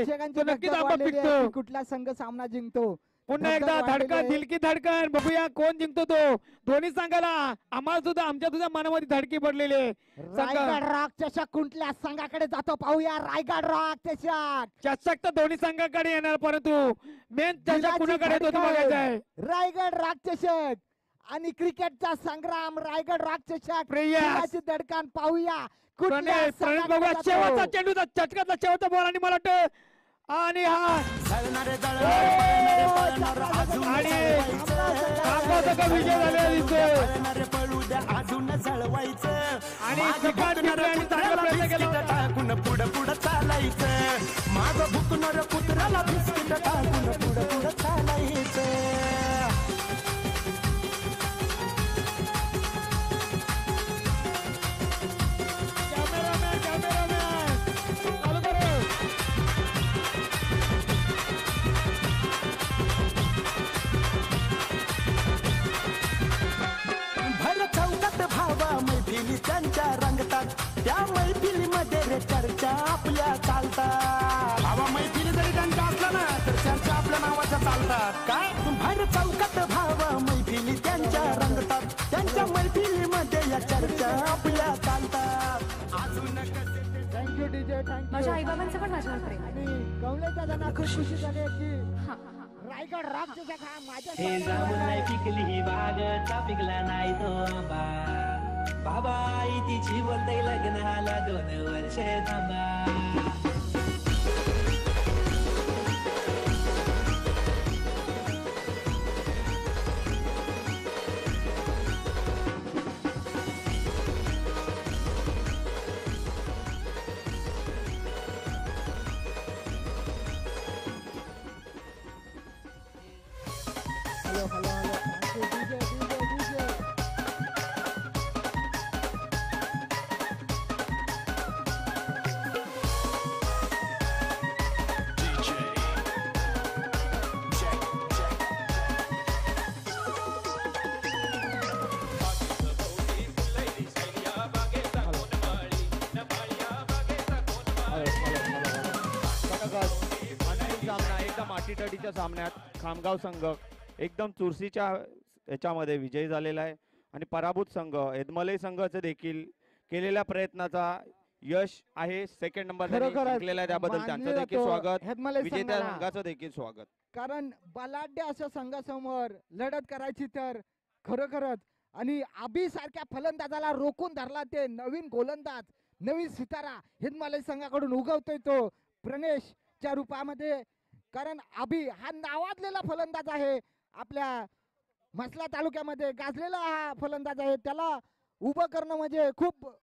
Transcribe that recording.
तो नक्कीच आंबा पिकतो. कुठला संघ सामना जिंकतो. पुन्हा एकदा धडकन दिलकी धडकन बघूया कोण जिंकतो तो. दोन्ही संघाला आम्हाला सुद्धा आमच्या सुद्धा मनामध्ये धडकी पडलेली आहे. रायगड रॉक चषक कुठल्या संघाकडे जातो पाहूया. रायगड रॉक चषक तर दोन्ही संघाकडे येणार परंतु मेन चषक कुणाकडे येतो ते बघायचं आहे. रायगड रॉक चषक आणि क्रिकेटचा संग्राम. रायगड रॉक चषक प्रेयस धडकन पाहूया. प्रणेश बघूया शेवटचा चेंडूचा चटकातला शेवटचा बॉल आणि मला वाटतं आणि हा आणि कामाचा का विजय झालेला दिसतोय आणि चांगला प्रयत्न केला. टाकून पुढं पुढं चालायचं. माझं भुकणार कुत्र्याला बिस्किट टाकून पुढं पुढं चालायचं. त्यांच्या रंगतात त्या मैफिलीमध्ये रे चर्चा आपल्या चालतात. भावा मैफिली जरी त्यांच्या असल्या ना तर चर्चा आपल्या नावाच्या चालतात. काय बाहेर चौकात भावा मैफिली त्यांच्या रंगतात. त्यांच्या मैफिलीमध्ये या चर्चा आपल्या चालतात. अजून थँक्यू डीजे. थँक्यू. माझ्या आईबाबांचं पण माझ्यावर प्रेम. आणि कवलेच्या जण खुशी झाली की रायगड रॉक चषक हा माझ्या. हे जाऊन नाही पिकली ही बाग का पिकला नाही तो आंबा. बाबा आई तिची बोलते लग्नाला 2 वर्ष थांबा. Hello hello hello. Thank you DJ DJ DJ. मातीतटीच्या सामन्यात खामगाव संघ एकदम चुरशीच्या याच्यामध्ये विजयी झालेला आहे आणि पराभूत संघ एदमलई संघाचे देखील केलेल्या प्रयत्नाचा यश आहे. सेकंड नंबर जिंकलेला आहे त्याबद्दल त्यांचं देखील स्वागत. विजेत्या संघाचं देखील स्वागत. कारण बलाढ्य अशा संघासमोर लढत करायची तर खरोखरच आणि आबी सारख्या फलंदाजाला रोखून धरला ते नवीन गोलंदाज नवीन सितारा हिंदमालय संघाकडून उगवतोय तो प्रणेशच्या रूपामध्ये. कारण आबी हा नावाजलेला फलंदाज आहे. आपल्या म्हसला तालुक्यामध्ये गाजलेला हा फलंदाज आहे. त्याला उभं करणं म्हणजे खूप